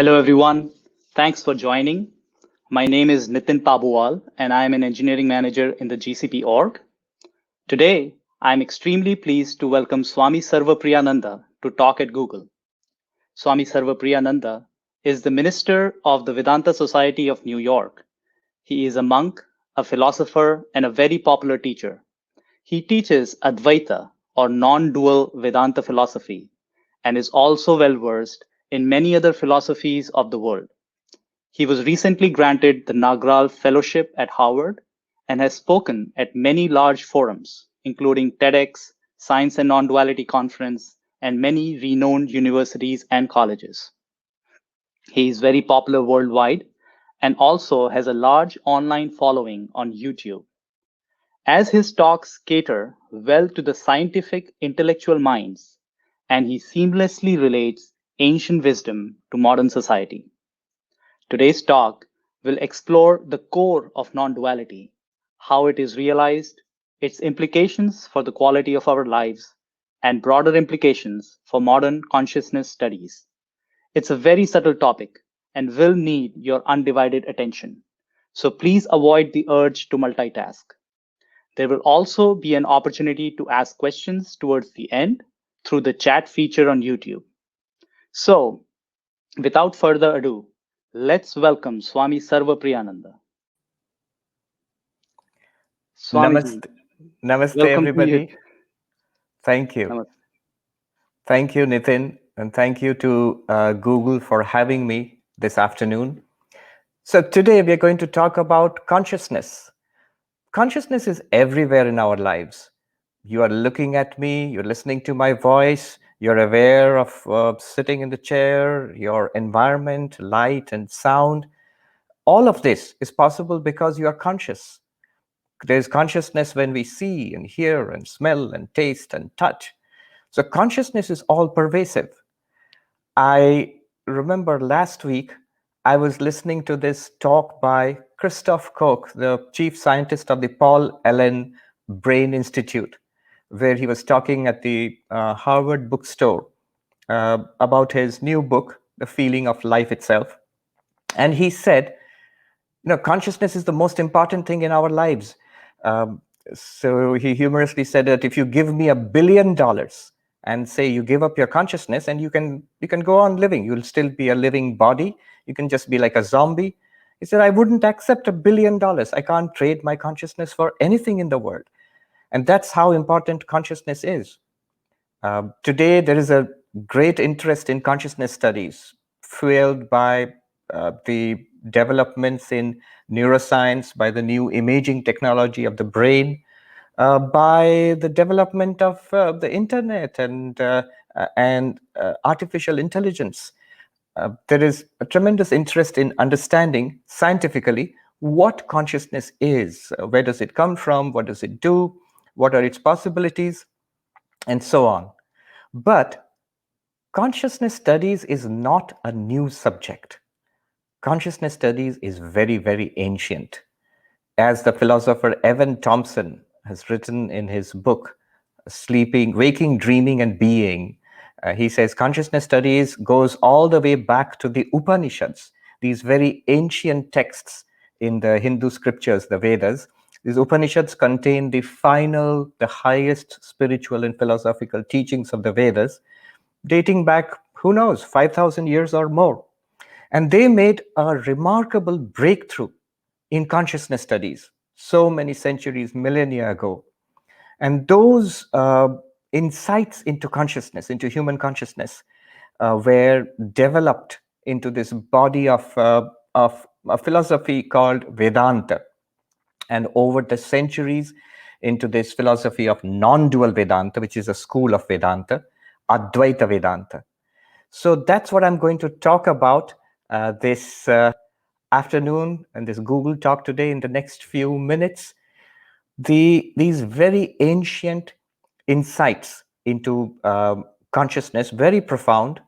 Hello, everyone. Thanks for joining. My name is Nitin Pabuwal, and I am an engineering manager in the GCP org. Today, I am extremely pleased to welcome Swami Sarvapriyananda to talk at Google. Swami Sarvapriyananda is the minister of the Vedanta Society of New York. He is a monk, a philosopher, and a very popular teacher. He teaches Advaita or non-dual Vedanta philosophy and is also well versed in many other philosophies of the world. He was recently granted the Nagral Fellowship at Harvard and has spoken at many large forums, including TedX, Science and Nonduality Conference, and many renowned universities and colleges. He is very popular worldwide and also has a large online following on YouTube. As his talks cater well to the scientific intellectual minds, and he seamlessly relates ancient wisdom to modern society. Today's talk will explore the core of non-duality, how it is realized, its implications for the quality of our lives, and broader implications for modern consciousness studies. It's a very subtle topic and will need your undivided attention. So please avoid the urge to multitask. There will also be an opportunity to ask questions towards the end through the chat feature on YouTube. So, without further ado, let's welcome Swami Sarvapriyananda. Swamiji, Namaste, namaste welcome to you. everybody. Thank you. Namaste. Thank you, Nitin, and thank you to Google for having me this afternoon. So today we are going to talk about consciousness. Consciousness is everywhere in our lives. You are looking at me, you're listening to my voice, you're aware of sitting in the chair, your environment, light and sound. All of this is possible because you are conscious. There's consciousness when we see and hear and smell and taste and touch. So consciousness is all pervasive. I remember last week, I was listening to this talk by Christoph Koch, the chief scientist of the Paul Allen Brain Institute, where he was talking at the Harvard bookstore about his new book, The Feeling of Life Itself. And he said, consciousness is the most important thing in our lives. So he humorously said that if you give me $1 billion and say you give up your consciousness and you can go on living, you'll still be a living body. You can just be like a zombie. He said, I wouldn't accept $1 billion. I can't trade my consciousness for anything in the world. And that's how important consciousness is. Today, there is a great interest in consciousness studies, fueled by the developments in neuroscience, by the new imaging technology of the brain, by the development of the internet and artificial intelligence. There is a tremendous interest in understanding scientifically what consciousness is, where does it come from, what does it do, what are its possibilities, and so on. But consciousness studies is not a new subject. Consciousness studies is very, very ancient. As the philosopher Evan Thompson has written in his book, Sleeping, Waking, Dreaming, and Being, he says consciousness studies goes all the way back to the Upanishads, these very ancient texts in the Hindu scriptures, the Vedas. These Upanishads contain the highest spiritual and philosophical teachings of the Vedas, dating back, who knows, 5,000 years or more. And they made a remarkable breakthrough in consciousness studies so many centuries, millennia ago. And those insights into consciousness, into human consciousness, were developed into this body of a philosophy called Vedanta. And over the centuries, into this philosophy of non-dual Vedanta, which is a school of Vedanta, Advaita Vedanta. So that's what I'm going to talk about this afternoon and this Google Talk today in the next few minutes. These very ancient insights into consciousness, very profound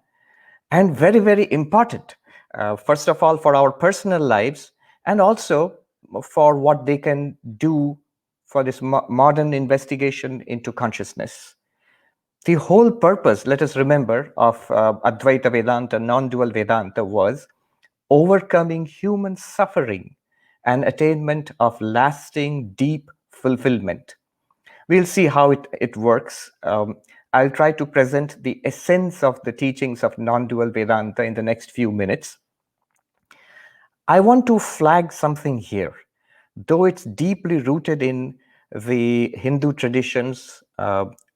and very, very important. First of all, for our personal lives, and also for what they can do for this modern investigation into consciousness. The whole purpose, let us remember, of Advaita Vedanta, non-dual Vedanta, was overcoming human suffering and attainment of lasting, deep fulfillment. We'll see how it works. I'll try to present the essence of the teachings of non-dual Vedanta in the next few minutes. I want to flag something here. Though it's deeply rooted in the Hindu traditions,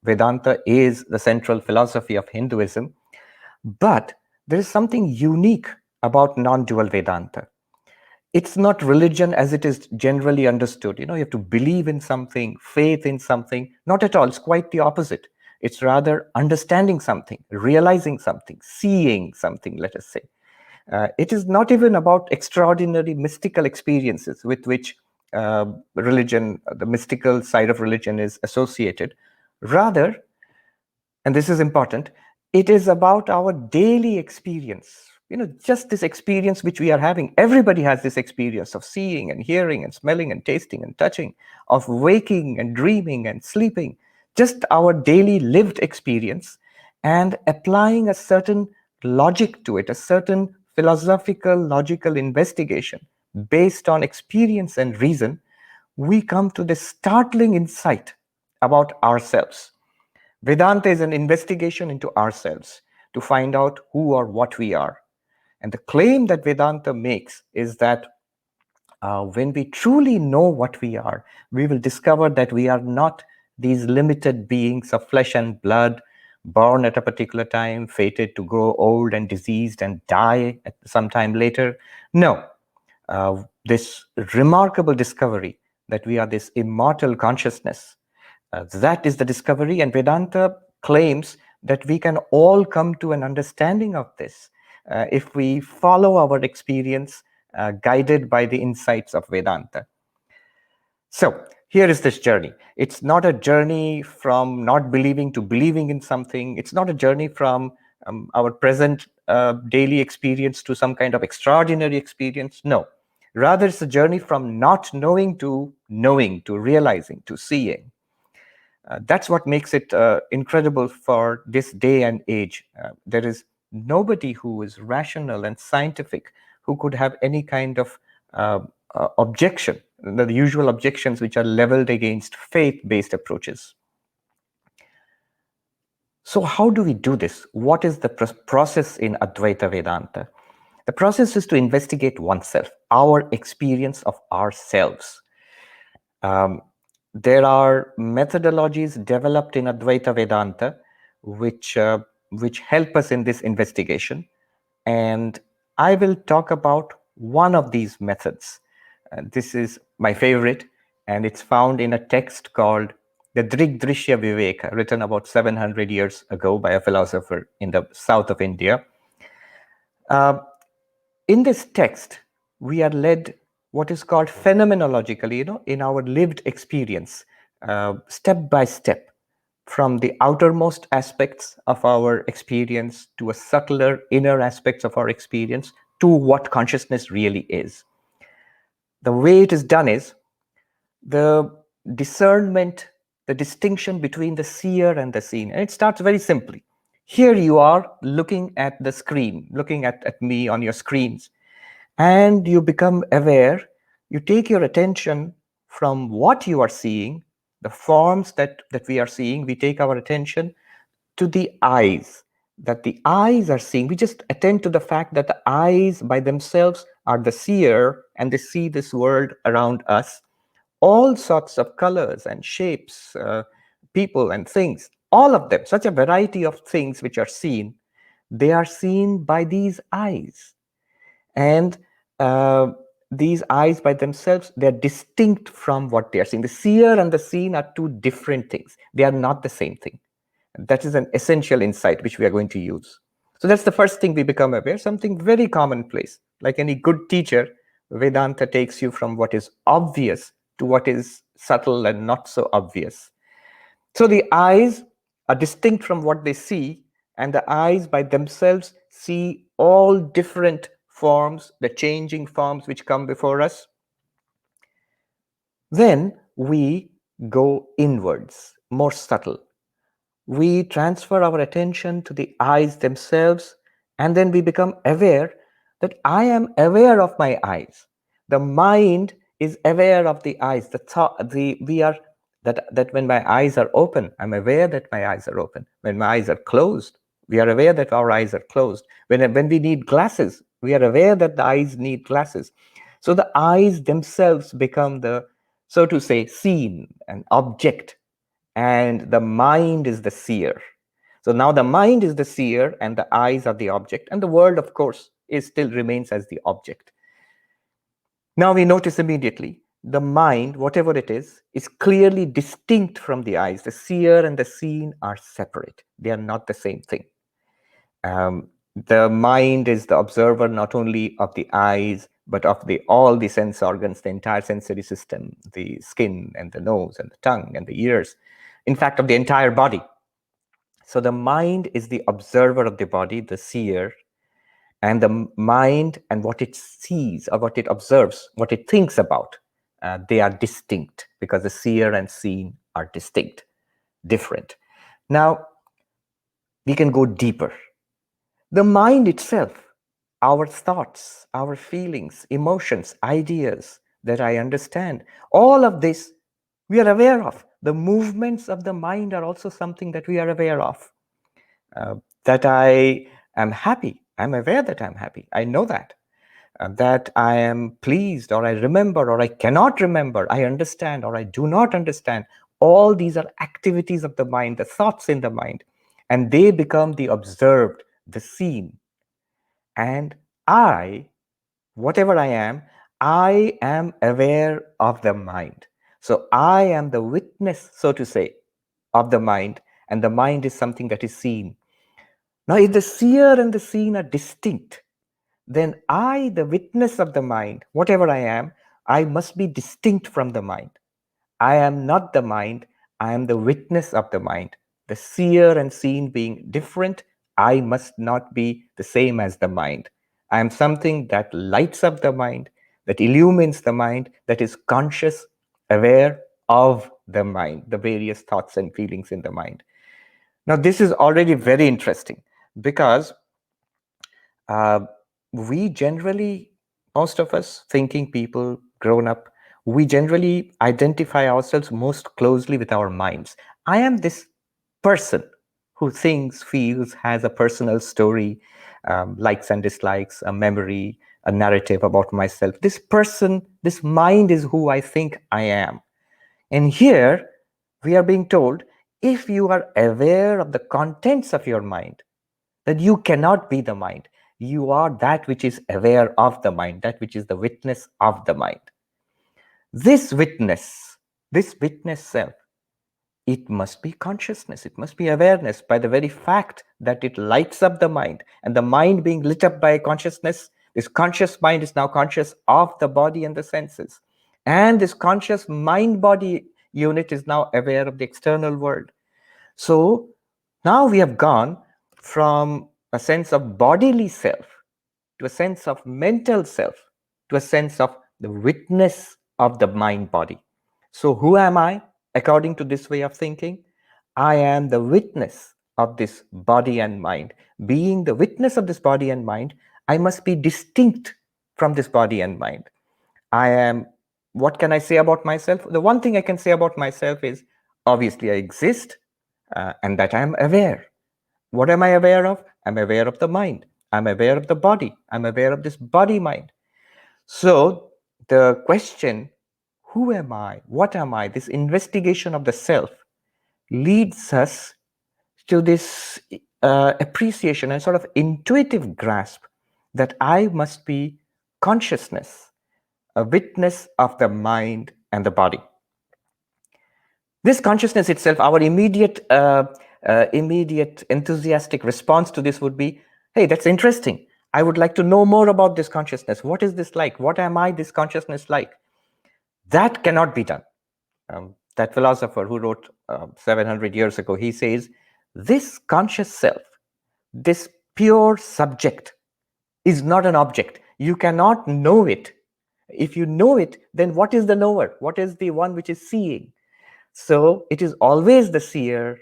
Vedanta is the central philosophy of Hinduism, but there is something unique about non-dual Vedanta. It's not religion as it is generally understood. You have to believe in something, faith in something. Not at all. It's quite the opposite. It's rather understanding something, realizing something, seeing something, let us say. It is not even about extraordinary mystical experiences with which religion, the mystical side of religion, is associated. Rather, and this is important, it is about our daily experience. Just this experience which we are having. Everybody has this experience of seeing and hearing and smelling and tasting and touching, of waking and dreaming and sleeping. Just our daily lived experience, and applying a certain logic to it, a certain philosophical, logical investigation based on experience and reason, we come to this startling insight about ourselves. Vedanta is an investigation into ourselves to find out who or what we are. And the claim that Vedanta makes is that when we truly know what we are, we will discover that we are not these limited beings of flesh and blood, born at a particular time, fated to grow old and diseased and die at some time later. No, this remarkable discovery that we are this immortal consciousness, that is the discovery, and Vedanta claims that we can all come to an understanding of this if we follow our experience guided by the insights of Vedanta. So here is this journey. It's not a journey from not believing to believing in something. It's not a journey from our present daily experience to some kind of extraordinary experience. No. Rather, it's a journey from not knowing, to realizing, to seeing. That's what makes it incredible for this day and age. There is nobody who is rational and scientific who could have any kind of objection, the usual objections which are leveled against faith-based approaches. So how do we do this? What is the process in Advaita Vedanta? The process is to investigate oneself, our experience of ourselves. There are methodologies developed in Advaita Vedanta which help us in this investigation. And I will talk about one of these methods. This is my favorite, and it's found in a text called the Drigdrishya Viveka, written about 700 years ago by a philosopher in the south of India. In this text, we are led what is called phenomenologically, in our lived experience, step by step, from the outermost aspects of our experience to a subtler inner aspects of our experience to what consciousness really is. The way it is done is the discernment, the distinction between the seer and the seen. And it starts very simply. Here you are looking at the screen, looking at me on your screens, and you become aware. You take your attention from what you are seeing, the forms that we are seeing. We take our attention to the eyes, that the eyes are seeing. We just attend to the fact that the eyes by themselves are the seer, and they see this world around us. All sorts of colors and shapes, people and things, all of them, such a variety of things which are seen, they are seen by these eyes. And these eyes by themselves, they're distinct from what they are seeing. The seer and the seen are two different things. They are not the same thing. That is an essential insight which we are going to use. So that's the first thing we become aware, something very commonplace. Like any good teacher, Vedanta takes you from what is obvious to what is subtle and not so obvious. So the eyes are distinct from what they see, and the eyes by themselves see all different forms, the changing forms which come before us. Then we go inwards, more subtle. we transfer our attention to the eyes themselves, and then we become aware that I am aware of my eyes. The mind is aware of the eyes. The thought, the we are that when my eyes are open, I'm aware that my eyes are open. When my eyes are closed, we are aware that our eyes are closed. When we need glasses, we are aware that the eyes need glasses. So the eyes themselves become the, so to say, scene, an object, and the mind is the seer. So now the mind is the seer and the eyes are the object, and the world, of course, still remains as the object. Now we notice immediately the mind, whatever it is clearly distinct from the eyes. The seer and the seen are separate. They are not the same thing. The mind is the observer not only of the eyes, but of all the sense organs, the entire sensory system, the skin and the nose and the tongue and the ears, in fact, of the entire body. So the mind is the observer of the body, the seer, and the mind and what it sees or what it observes, what it thinks about, they are distinct, because the seer and seen are distinct, different. Now, we can go deeper. The mind itself, our thoughts, our feelings, emotions, ideas that I understand, all of this we are aware of. The movements of the mind are also something that we are aware of. That I am happy, I'm aware that I'm happy. I know that. That I am pleased, or I remember, or I cannot remember, I understand, or I do not understand. All these are activities of the mind, the thoughts in the mind, and they become the observed, the seen. And I, whatever I am aware of the mind. So I am the witness, so to say, of the mind, and the mind is something that is seen. Now, if the seer and the seen are distinct, then I, the witness of the mind, whatever I must be distinct from the mind. I am not the mind, I am the witness of the mind. The seer and seen being different, I must not be the same as the mind. I am something that lights up the mind, that illumines the mind, that is conscious, aware of the mind, the various thoughts and feelings in the mind. Now, this is already very interesting, because we generally, most of us thinking people, grown up, we generally identify ourselves most closely with our minds. I am this person who thinks, feels, has a personal story, likes and dislikes, a memory, a narrative about myself. This person, this mind is who I think I am. And here we are being told, if you are aware of the contents of your mind, that you cannot be the mind. You are that which is aware of the mind, that which is the witness of the mind. This witness self, it must be consciousness, it must be awareness, by the very fact that it lights up the mind. And the mind being lit up by consciousness, this conscious mind is now conscious of the body and the senses. And this conscious mind-body unit is now aware of the external world. So now we have gone from a sense of bodily self to a sense of mental self to a sense of the witness of the mind body. So who am I according to this way of thinking? I am the witness of this body and mind. Being the witness of this body and mind, I must be distinct from this body and mind. I am, what can I say about myself? The one thing I can say about myself is, obviously I exist, and that I am aware. What am I aware of? I'm aware of the mind. I'm aware of the body. I'm aware of this body-mind. So the question, who am I? What am I? This investigation of the self leads us to this appreciation and sort of intuitive grasp that I must be consciousness, a witness of the mind and the body. This consciousness itself, our immediate enthusiastic response to this would be, hey, that's interesting. I would like to know more about this consciousness. What is this like? What am I, this consciousness, like? That cannot be done. That philosopher who wrote 700 years ago, he says, this conscious self, this pure subject, is not an object. You cannot know it. If you know it, then what is the knower? What is the one which is seeing? So it is always the seer,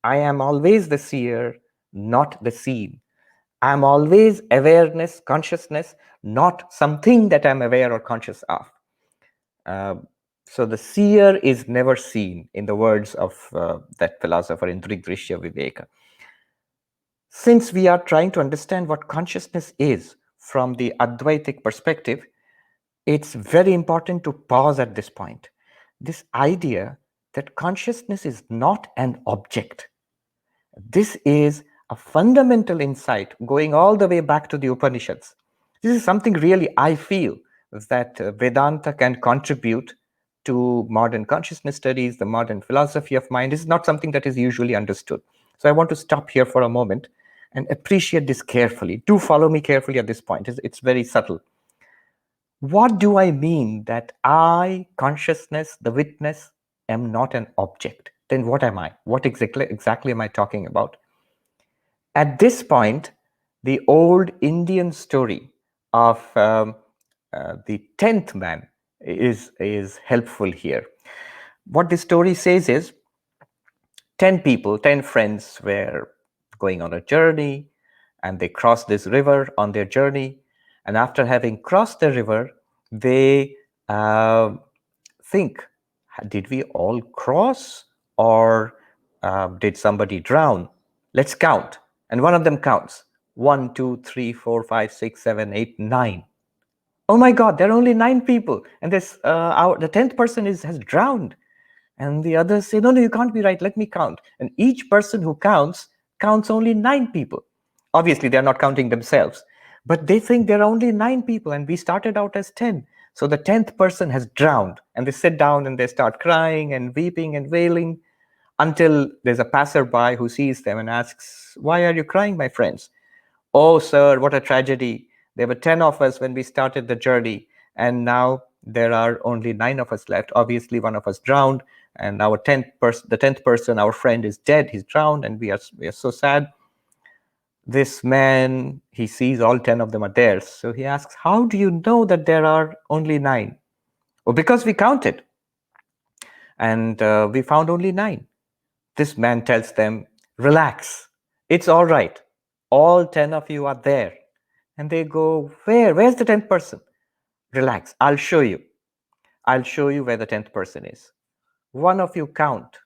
I am always the seer, not the seen. I am always awareness, consciousness, not something that I'm aware or conscious of. So the seer is never seen, in the words of that philosopher Indrigdrishya Viveka. Since we are trying to understand what consciousness is from the Advaitic perspective, it's very important to pause at this point. This idea that consciousness is not an object. This is a fundamental insight going all the way back to the Upanishads. This is something really I feel that Vedanta can contribute to modern consciousness studies, the modern philosophy of mind. This is not something that is usually understood. So I want to stop here for a moment and appreciate this carefully. Do follow me carefully at this point. It's very subtle. What do I mean that I, consciousness, the witness, am not an object? Then what am I? What exactly am I talking about? At this point, the old Indian story of the 10th man is helpful here. What the story says is 10 people, 10 friends were going on a journey, and they crossed this river on their journey. And after having crossed the river, they think, did we all cross, or did somebody drown? Let's count. And one of them counts. 1, 2, 3, 4, 5, 6, 7, 8, 9. Oh my God, there are only 9 people. And this the 10th person has drowned. And the others say, no, you can't be right. Let me count. And each person who counts only 9 people. Obviously, they're not counting themselves. But they think there are only 9 people, and we started out as 10. So the 10th person has drowned. And they sit down and they start crying and weeping and wailing until there's a passerby who sees them and asks, why are you crying, my friends? Oh, sir, what a tragedy. There were 10 of us when we started the journey, and now there are only 9 of us left. Obviously, one of us drowned, and our the 10th person, our friend, is dead. He's drowned, and we are so sad. This man, he sees all 10 of them are there. So he asks, how do you know that there are only 9? Well, because we counted, and we found only 9. This man tells them, relax. It's all right. All 10 of you are there. And they go, where? Where's the 10th person? Relax. I'll show you. I'll show you where the 10th person is. One of you count.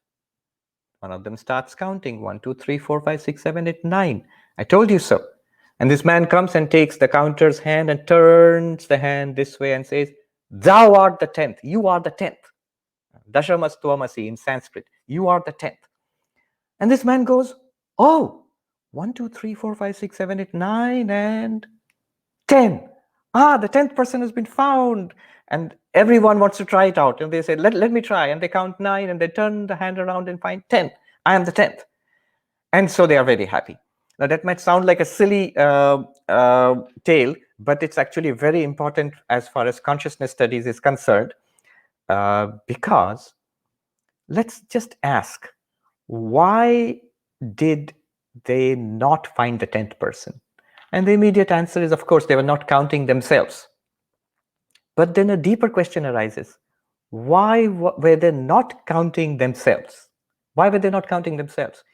One of them starts counting. 1, 2, 3, 4, 5, 6, 7, 8, 9. I told you so. And this man comes and takes the counter's hand and turns the hand this way and says, thou art the 10th. You are the 10th. Dashamastvamasi in Sanskrit. You are the 10th. And this man goes, oh, 1, 2, 3, 4, 5, 6, 7, 8, 9, and 10. The 10th person has been found. And everyone wants to try it out. And they say, let me try. And they count 9, and they turn the hand around and find 10. I am the 10th. And so they are very happy. Now, that might sound like a silly tale, but it's actually very important as far as consciousness studies is concerned, because let's just ask, why did they not find the 10th person? And the immediate answer is, of course, they were not counting themselves. But then a deeper question arises. Why were they not counting themselves? Why were they not counting themselves?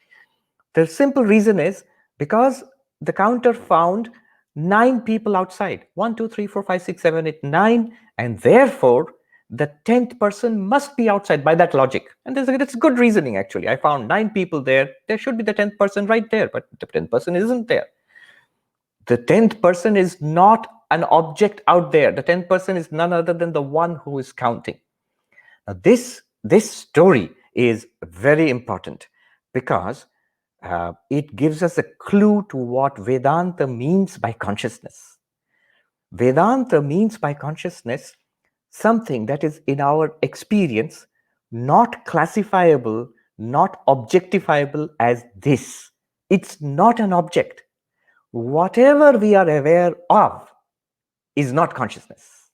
The simple reason is because the counter found 9 people outside. 1, 2, 3, 4, 5, 6, 7, 8, 9. And therefore, the 10th person must be outside by that logic. And that's good reasoning, actually. I found 9 people there. There should be the 10th person right there, but the 10th person isn't there. The 10th person is not an object out there. The 10th person is none other than the one who is counting. Now, this story is very important because it gives us a clue to what Vedanta means by consciousness. Vedanta means by consciousness something that is in our experience not classifiable, not objectifiable as this. It's not an object. Whatever we are aware of is not consciousness.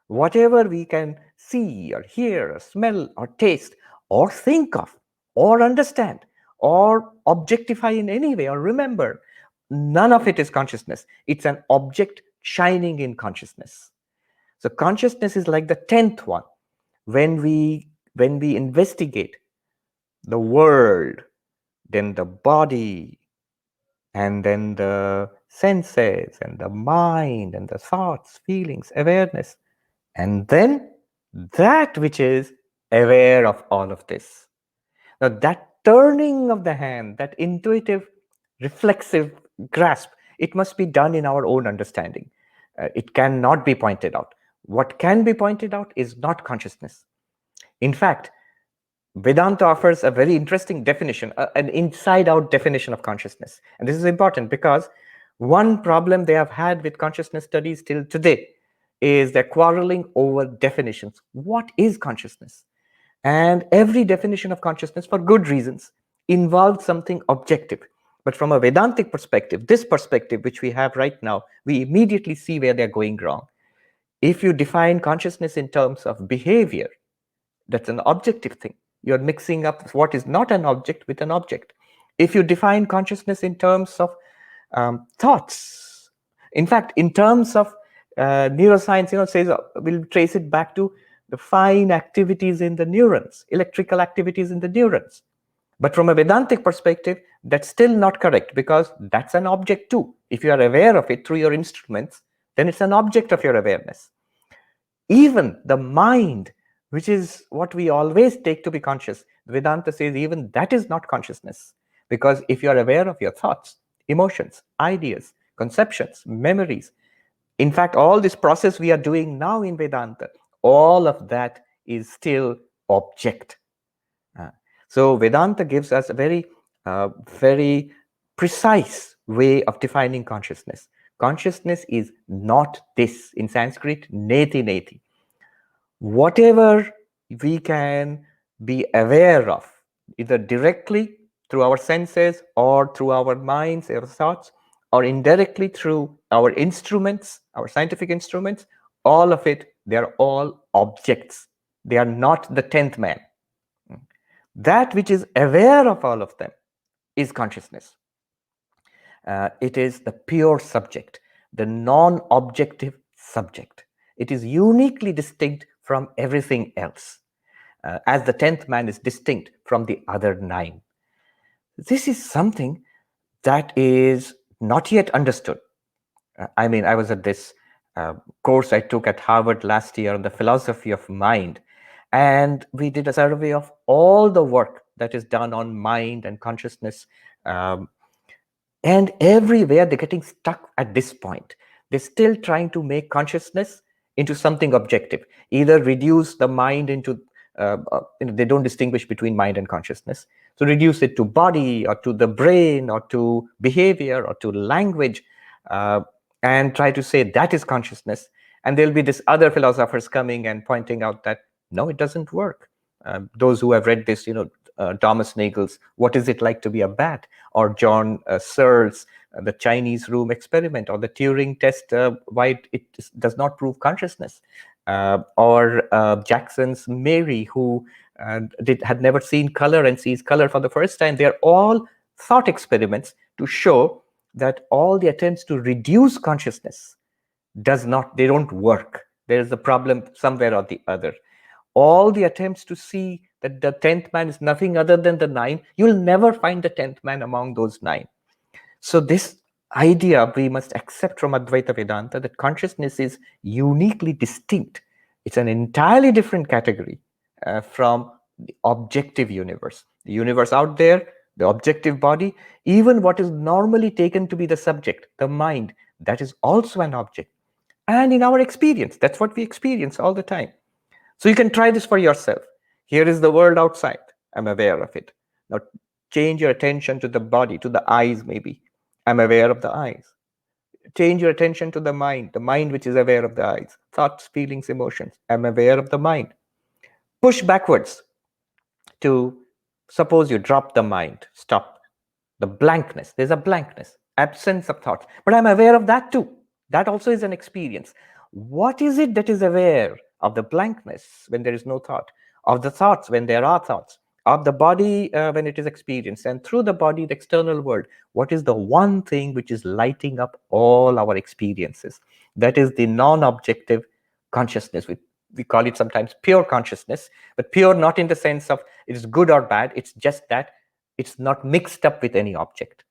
Whatever we can see or hear or smell or taste or think of or understand or objectify in any way or remember, none of it is consciousness. It's an object shining in consciousness. So consciousness is like the 10th one. When we investigate the world, then the body, and then the senses, and the mind, and the thoughts, feelings, awareness, and then that which is aware of all of this. Now, that turning of the hand, that intuitive, reflexive grasp, it must be done in our own understanding. It cannot be pointed out. What can be pointed out is not consciousness. In fact, Vedanta offers a very interesting definition, an inside-out definition of consciousness. And this is important because one problem they have had with consciousness studies till today is they're quarreling over definitions. What is consciousness? And every definition of consciousness, for good reasons, involves something objective. But from a Vedantic perspective, this perspective which we have right now, we immediately see where they're going wrong. If you define consciousness in terms of behavior, that's an objective thing. You're mixing up what is not an object with an object. If you define consciousness in terms of thoughts, in fact, in terms of neuroscience, says we'll trace it back to the fine activities in the neurons, electrical activities in the neurons. But from a Vedantic perspective, that's still not correct because that's an object too. If you are aware of it through your instruments, then it's an object of your awareness. Even the mind, which is what we always take to be conscious, Vedanta says even that is not consciousness. Because if you are aware of your thoughts, emotions, ideas, conceptions, memories, in fact, all this process we are doing now in Vedanta, all of that is still object. So Vedanta gives us a very precise way of defining consciousness. Consciousness is not this. In Sanskrit, neti neti. Whatever we can be aware of, either directly through our senses or through our minds, our thoughts, or indirectly through our instruments, our scientific instruments, all of it, they are all objects. They are not the 10th man. That which is aware of all of them is consciousness. It is the pure subject, the non-objective subject. It is uniquely distinct from everything else, as the 10th man is distinct from the other 9. This is something that is not yet understood. I mean, I was at this course I took at Harvard last year on the philosophy of mind, and we did a survey of all the work that is done on mind and consciousness. And everywhere they're getting stuck at this point. They're still trying to make consciousness into something objective, either reduce the mind into, they don't distinguish between mind and consciousness. So reduce it to body or to the brain or to behavior or to language, and try to say that is consciousness. And there'll be this other philosophers coming and pointing out that, no, it doesn't work. Those who have read this, Thomas Nagel's What Is It Like to Be a Bat, or John Searle's The Chinese Room Experiment, or the Turing test, why it does not prove consciousness, or Jackson's Mary, who had never seen color and sees color for the first time. They're all thought experiments to show that all the attempts to reduce consciousness they don't work. There is a problem somewhere or the other. All the attempts to see that the 10th man is nothing other than the 9, you'll never find the 10th man among those 9. So this idea we must accept from Advaita Vedanta, that consciousness is uniquely distinct. It's an entirely different category from the objective universe. The universe out there, the objective body, even what is normally taken to be the subject, the mind, that is also an object. And in our experience, that's what we experience all the time. So you can try this for yourself. Here is the world outside. I'm aware of it. Now change your attention to the body, to the eyes maybe. I'm aware of the eyes. Change your attention to the mind which is aware of the eyes. Thoughts, feelings, emotions. I'm aware of the mind. Push backwards to, suppose you drop the mind, stop. The blankness, there's a blankness, absence of thoughts. But I'm aware of that too. That also is an experience. What is it that is aware of the blankness when there is no thought, of the thoughts when there are thoughts, of the body when it is experienced, and through the body, the external world? What is the one thing which is lighting up all our experiences? That is the non-objective consciousness. We call it sometimes pure consciousness, but pure not in the sense of it is good or bad. It's just that It's not mixed up with any object.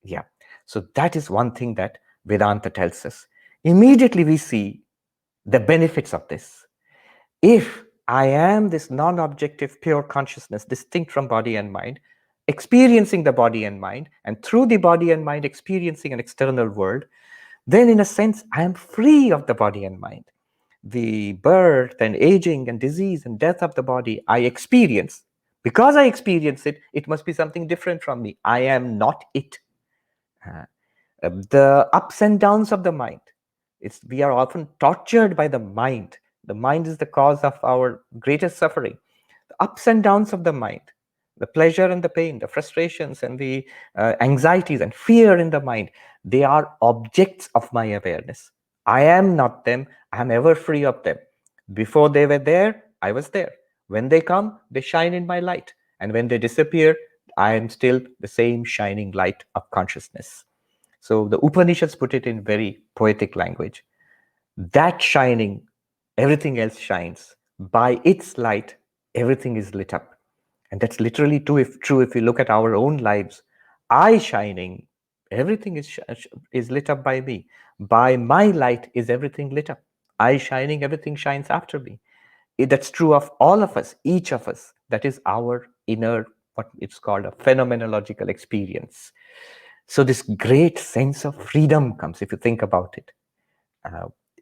Yeah. So that is one thing that Vedanta tells us. Immediately we see the benefits of this. If I am this non-objective pure consciousness distinct from body and mind, experiencing the body and mind, and through the body and mind experiencing an external world, then in a sense I am free of the body and mind. The birth and aging and disease and death of the body I experience. Because I experience it, it must be something different from me. I am not it. The ups and downs of the mind. We are often tortured by the mind. The mind is the cause of our greatest suffering. The ups and downs of the mind, the pleasure and the pain, the frustrations and the anxieties and fear in the mind, they are objects of my awareness. I am not them. I am ever free of them. Before they were there, I was there. When they come, they shine in my light. And when they disappear, I am still the same shining light of consciousness. So the Upanishads put it in very poetic language. That shining, everything else shines. By its light, everything is lit up. And that's literally true if we look at our own lives. I shining, everything is lit up by me. By my light is everything lit up. I shining, everything shines after me. That's true of all of us, each of us. That is our inner, what it's called a phenomenological experience. So this great sense of freedom comes if you think about it.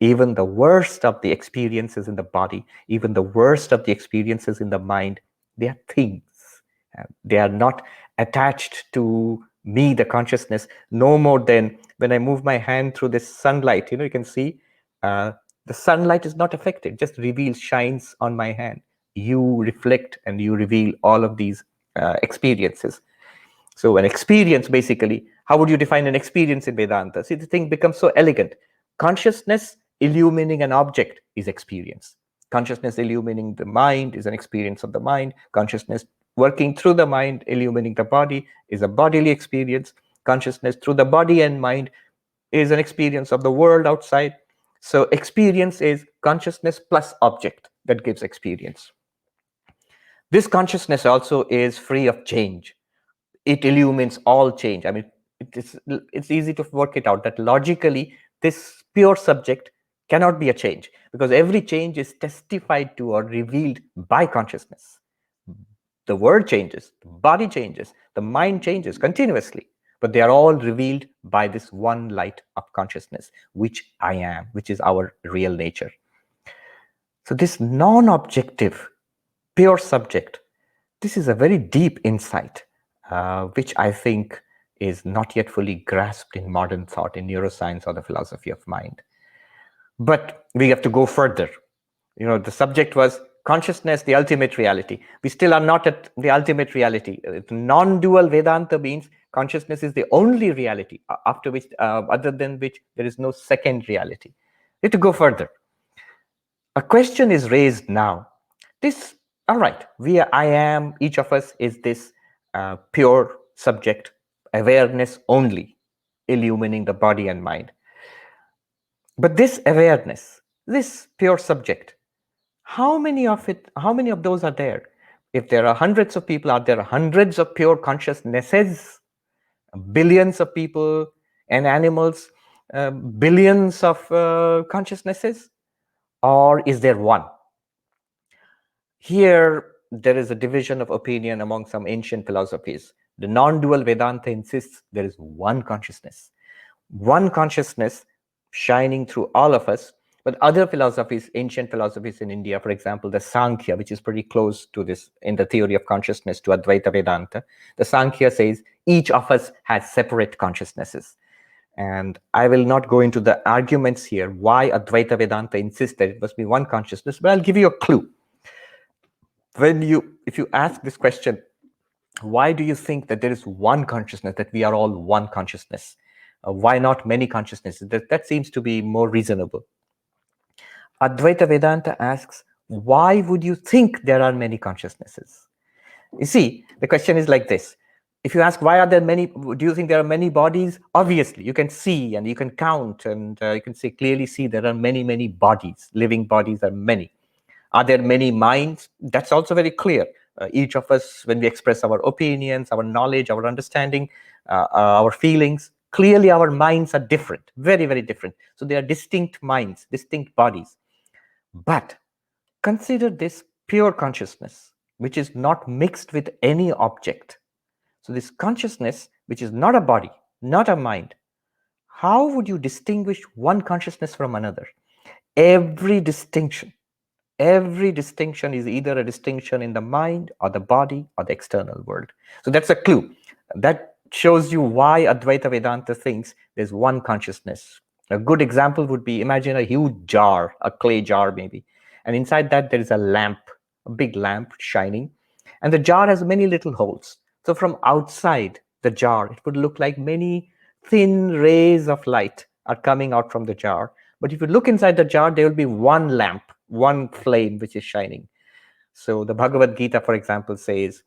Even the worst of the experiences in the body, even the worst of the experiences in the mind, they are things. They are not attached to me, the consciousness, no more than when I move my hand through this sunlight. You can see the sunlight is not affected, just reveals, shines on my hand. You reflect and you reveal all of these experiences. So an experience, basically, how would you define an experience in Vedanta? See, the thing becomes so elegant. Consciousness illumining an object is experience. Consciousness illumining the mind is an experience of the mind. Consciousness working through the mind, illumining the body, is a bodily experience. Consciousness through the body and mind is an experience of the world outside. So experience is consciousness plus object that gives experience. This consciousness also is free of change. It illumines all change. I mean, it's easy to work it out that logically this pure subject cannot be a change, because every change is testified to or revealed by consciousness. The world changes, the body changes, the mind changes continuously, but they are all revealed by this one light of consciousness, which I am, which is our real nature. So this non-objective pure subject, this is a very deep insight, which I think is not yet fully grasped in modern thought, in neuroscience or the philosophy of mind. But we have to go further. The subject was consciousness, the ultimate reality. We still are not at the ultimate reality. Non-dual Vedanta means consciousness is the only reality, after which, other than which, there is no second reality. We have to go further. A question is raised now. All right, I am, each of us is this pure subject, awareness only, illumining the body and mind. But this awareness, this pure subject, how many of those are there? If there are hundreds of people, are there hundreds of pure consciousnesses? Billions of people and animals, billions of consciousnesses? Or is there one? Here, there is a division of opinion among some ancient philosophies. The non-dual Vedanta insists there is one consciousness shining through all of us. But other philosophies, ancient philosophies in India, for example, the Sankhya, which is pretty close to this in the theory of consciousness to Advaita Vedanta, the Sankhya says each of us has separate consciousnesses. And I will not go into the arguments here why Advaita Vedanta insists that it must be one consciousness, but I'll give you a clue. If you ask this question, why do you think that there is one consciousness, that we are all one consciousness? Why not many consciousnesses? That seems to be more reasonable. Advaita Vedanta asks, why would you think there are many consciousnesses? You see, the question is like this. If you ask, why are there many, do you think there are many bodies? Obviously, you can see and you can count and you can clearly see there are many, many bodies. Living bodies are many. Are there many minds? That's also very clear. Each of us, when we express our opinions, our knowledge, our understanding, our feelings, clearly our minds are different, very, very different. So they are distinct minds, distinct bodies. But consider this pure consciousness, which is not mixed with any object. So this consciousness, which is not a body, not a mind, how would you distinguish one consciousness from another? Every distinction is either a distinction in the mind or the body or the external world. So that's a clue. That shows you why Advaita Vedanta thinks there's one consciousness. A good example would be, imagine a huge jar, a clay jar maybe, and inside that there is a lamp, a big lamp shining, and the jar has many little holes. So from outside the jar, it would look like many thin rays of light are coming out from the jar. But if you look inside the jar, there will be one lamp, one flame which is shining. So the Bhagavad Gita, for example, says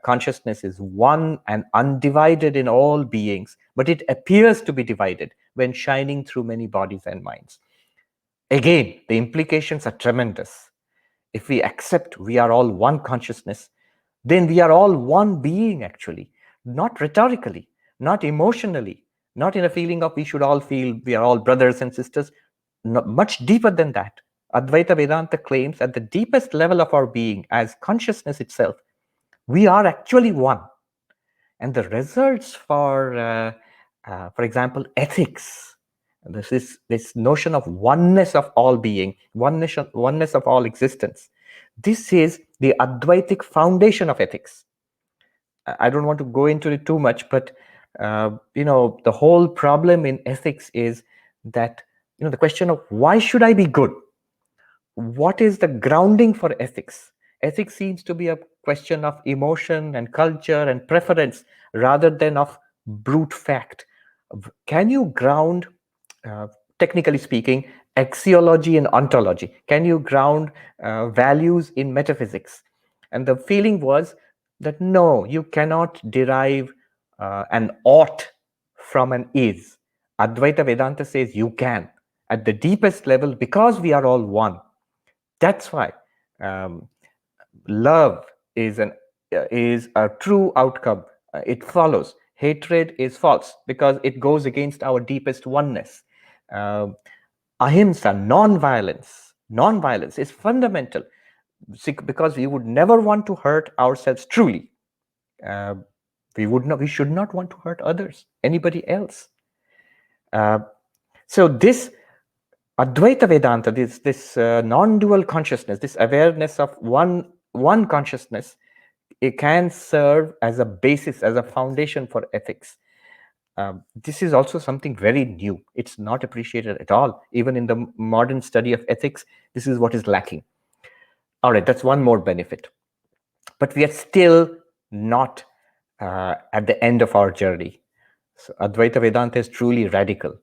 consciousness is one and undivided in all beings, but it appears to be divided when shining through many bodies and minds. Again, the implications are tremendous. If we accept we are all one consciousness, then we are all one being, actually, not rhetorically, not emotionally, not in a feeling of we should all feel we are all brothers and sisters. Much deeper than that. Advaita Vedanta claims at the deepest level of our being, as consciousness itself, we are actually one. And the results for example, ethics, this notion of oneness of all being, oneness of all existence. This is the Advaitic foundation of ethics. I don't want to go into it too much, but the whole problem in ethics is that the question of why should I be good? What is the grounding for ethics? Ethics seems to be a question of emotion and culture and preference rather than of brute fact. Can you ground, technically speaking, axiology and ontology? Can you ground values in metaphysics? And the feeling was that no, you cannot derive an ought from an is. Advaita Vedanta says you can. At the deepest level, because we are all one. That's why love is a true outcome. It follows. Hatred is false because it goes against our deepest oneness. Ahimsa, non-violence is fundamental because we would never want to hurt ourselves truly. We should not want to hurt others, anybody else. So this Advaita Vedanta, this non-dual consciousness, this awareness of one consciousness, it can serve as a basis, as a foundation for ethics. This is also something very new. It's not appreciated at all. Even in the modern study of ethics, this is what is lacking. All right, that's one more benefit. But we are still not at the end of our journey. So Advaita Vedanta is truly radical.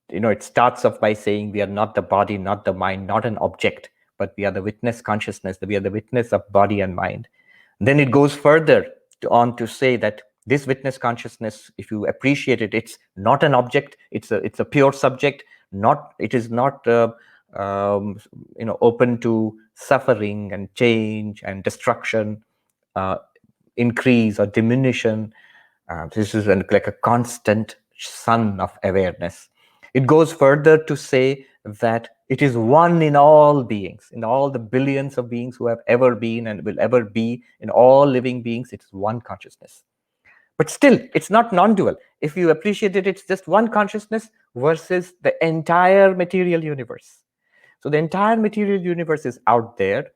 It starts off by saying we are not the body, not the mind, not an object, but we are the witness consciousness, that we are the witness of body and mind. Then it goes further on to say that this witness consciousness, if you appreciate it, it's not an object, it's a pure subject, it is not open to suffering and change and destruction, increase or diminution. This is like a constant sun of awareness. It goes further to say that it is one in all beings, in all the billions of beings who have ever been and will ever be, in all living beings, it's one consciousness. But still, it's not non-dual. If you appreciate it, it's just one consciousness versus the entire material universe. So the entire material universe is out there,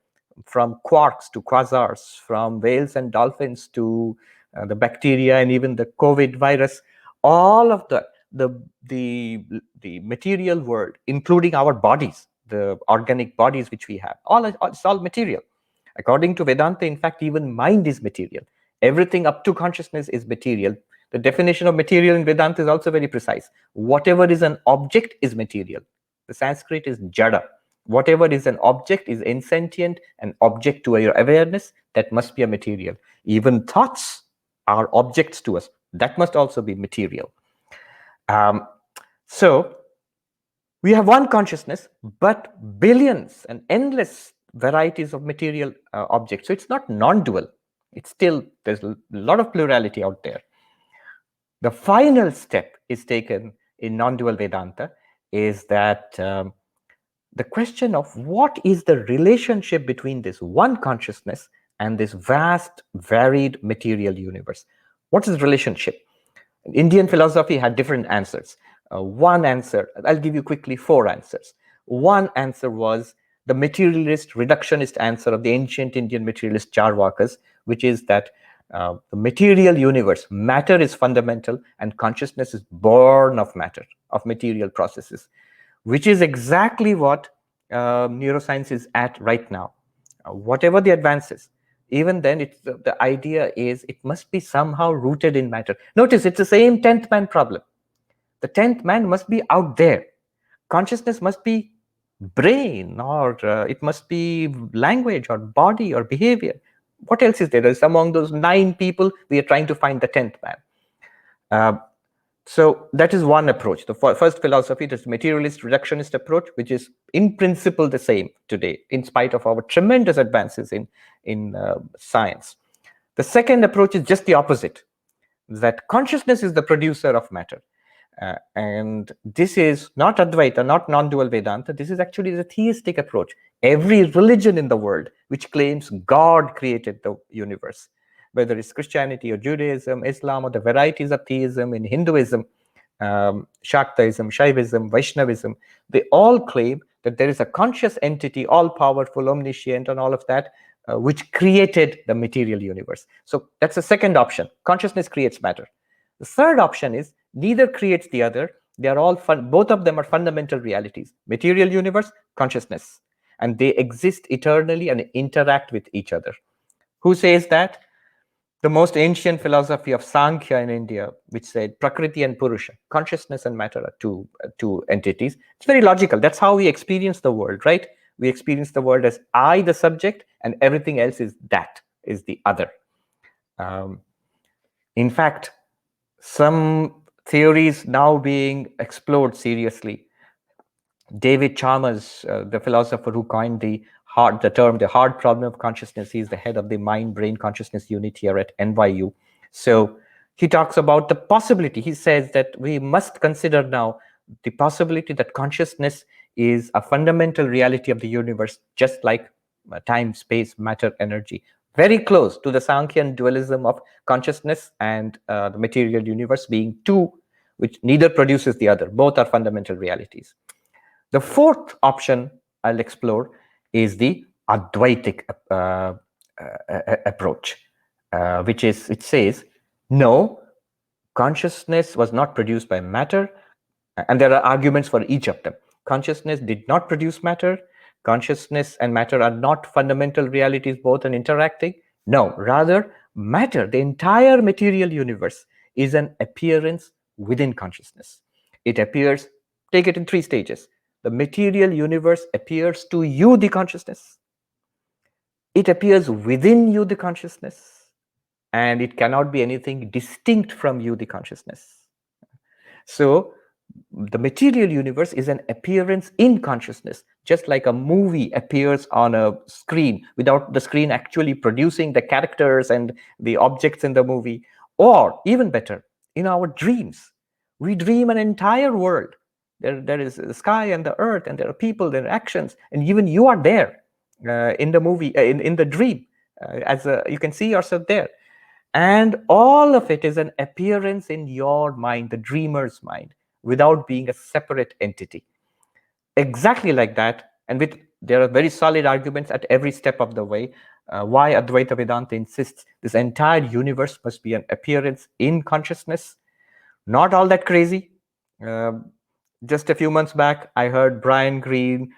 from quarks to quasars, from whales and dolphins to the bacteria and even the COVID virus. All of the material world, including our bodies, the organic bodies which we have, it's all material. According to Vedanta, in fact, even mind is material. Everything up to consciousness is material. The definition of material in Vedanta is also very precise. Whatever is an object is material. The Sanskrit is jada. Whatever is an object is insentient, an object to your awareness, that must be a material. Even thoughts are objects to us. That must also be material. So we have one consciousness, but billions and endless varieties of material objects. So it's not non-dual. It's still, there's a lot of plurality out there. The final step is taken in non-dual Vedanta is that the question of what is the relationship between this one consciousness and this vast, varied material universe. What is the relationship? Indian philosophy had different answers. One answer, I'll give you quickly 4 answers. One answer was the materialist, reductionist answer of the ancient Indian materialist Charvakas, which is that the material universe, matter is fundamental and consciousness is born of matter, of material processes, which is exactly what neuroscience is at right now. Whatever the advances, even then, it's the idea is it must be somehow rooted in matter. Notice it's the same 10th man problem. The 10th man must be out there. Consciousness must be brain, or it must be language or body or behavior. What else is there? There's among those 9 people, we are trying to find the 10th man. So that is one approach. The first philosophy is the materialist reductionist approach, which is in principle the same today, in spite of our tremendous advances in science. The second approach is just the opposite, that consciousness is the producer of matter. And this is not Advaita, not non-dual Vedanta. This is actually the theistic approach. Every religion in the world which claims God created the universe, whether it's Christianity or Judaism, Islam, or the varieties of theism in Hinduism, Shaktaism, Shaivism, Vaishnavism, they all claim that there is a conscious entity, all-powerful, omniscient, and all of that, which created the material universe. So that's the second option. Consciousness creates matter. The third option is neither creates the other. They are all both of them are fundamental realities. Material universe, consciousness. And they exist eternally and interact with each other. Who says that? The most ancient philosophy of Sankhya in India, which said Prakriti and Purusha, consciousness and matter are two entities. It's very logical. That's how we experience the world, right? We experience the world as I, the subject, and everything else is that, is the other. In fact, some theories now being explored seriously. David Chalmers, the philosopher who coined the term the hard problem of consciousness, he's the head of the mind-brain consciousness unit here at NYU. So he talks about the possibility. He says that we must consider now the possibility that consciousness is a fundamental reality of the universe, just like time, space, matter, energy. Very close to the Sankhyan dualism of consciousness and the material universe being two, which neither produces the other. Both are fundamental realities. The fourth option I'll explore is the Advaitic approach, it says, no, consciousness was not produced by matter, and there are arguments for each of them. Consciousness did not produce matter. Consciousness and matter are not fundamental realities, both and interacting. No, rather, matter, the entire material universe, is an appearance within consciousness. It appears, take it in 3 stages. The material universe appears to you, the consciousness. It appears within you, the consciousness. And it cannot be anything distinct from you, the consciousness. So the material universe is an appearance in consciousness, just like a movie appears on a screen without the screen actually producing the characters and the objects in the movie. Or even better, in our dreams, we dream an entire world. There is the sky and the earth, and there are people, there are actions, and even you are there in the movie, in the dream. You can see yourself there. And all of it is an appearance in your mind, the dreamer's mind, without being a separate entity. Exactly like that. And there are very solid arguments at every step of the way why Advaita Vedanta insists this entire universe must be an appearance in consciousness. Not all that crazy. Just a few months back, I heard Brian Greene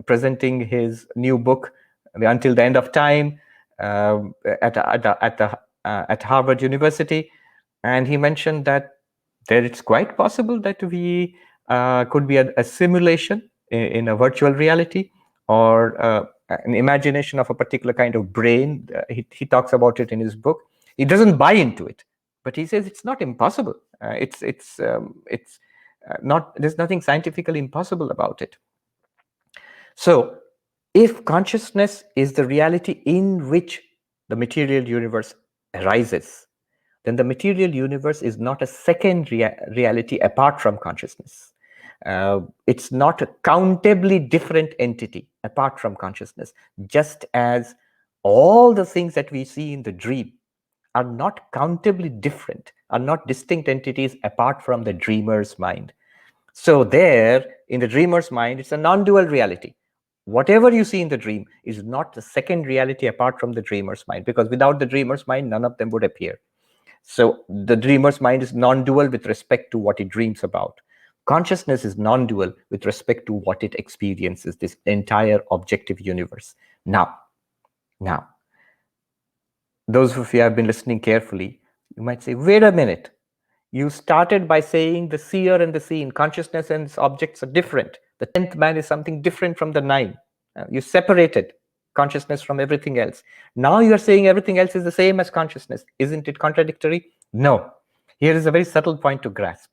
presenting his new book, Until the End of Time, at Harvard University, and he mentioned that it's quite possible that we could be a simulation in a virtual reality, or an imagination of a particular kind of brain. He talks about it in his book. He doesn't buy into it, but he says it's not impossible. There's nothing scientifically impossible about it. So If consciousness is the reality in which the material universe arises, then the material universe is not a second reality apart from consciousness. It's not a countably different entity apart from consciousness, just as all the things that we see in the dream are not countably different, are not distinct entities apart from the dreamer's mind. So there, in the dreamer's mind, it's a non-dual reality. Whatever you see in the dream is not the second reality apart from the dreamer's mind, because without the dreamer's mind, none of them would appear. So the dreamer's mind is non-dual with respect to what it dreams about. Consciousness is non-dual with respect to what it experiences, this entire objective universe. Now, those of you who have been listening carefully, you might say, wait a minute. You started by saying the seer and the seen, consciousness and its objects are different. The 10th man is something different from the 9. You separated consciousness from everything else. Now you are saying everything else is the same as consciousness. Isn't it contradictory? No. Here is a very subtle point to grasp.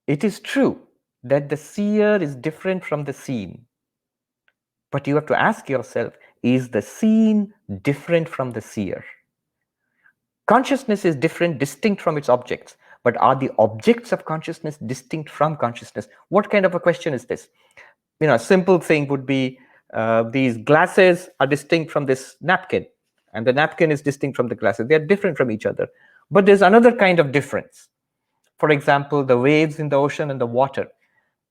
It is true that the seer is different from the seen. But you have to ask yourself, is the seen different from the seer? Consciousness is different, distinct from its objects. But are the objects of consciousness distinct from consciousness? What kind of a question is this? A simple thing would be these glasses are distinct from this napkin, and the napkin is distinct from the glasses. They are different from each other. But there's another kind of difference. For example, the waves in the ocean and the water.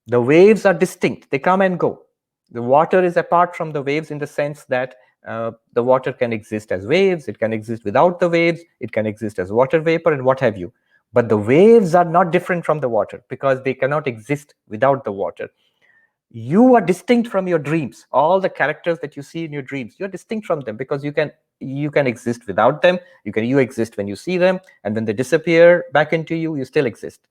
The waves are distinct. They come and go. The water is apart from the waves in the sense that the water can exist as waves, it can exist without the waves, it can exist as water vapor and what have you. But the waves are not different from the water because they cannot exist without the water. You are distinct from your dreams. All the characters that you see in your dreams, you're distinct from them because you can exist without them. You exist when you see them, and when they disappear back into you, you still exist.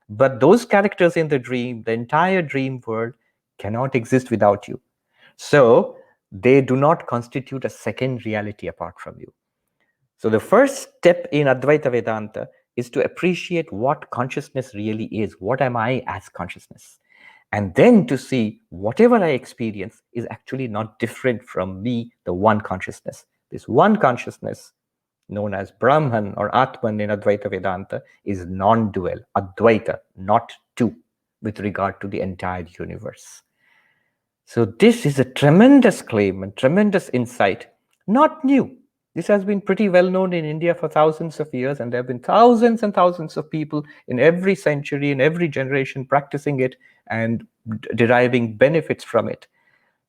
But those characters in the dream, the entire dream world, cannot exist without you. So they do not constitute a second reality apart from you. So the first step in Advaita Vedanta is to appreciate what consciousness really is. What am I as consciousness? And then to see whatever I experience is actually not different from me, the one consciousness. This one consciousness, known as Brahman or Atman in Advaita Vedanta, is non-dual, Advaita, not two, with regard to the entire universe. So this is a tremendous claim and tremendous insight, not new. This has been pretty well known in India for thousands of years, and there have been thousands and thousands of people in every century, in every generation, practicing it and deriving benefits from it.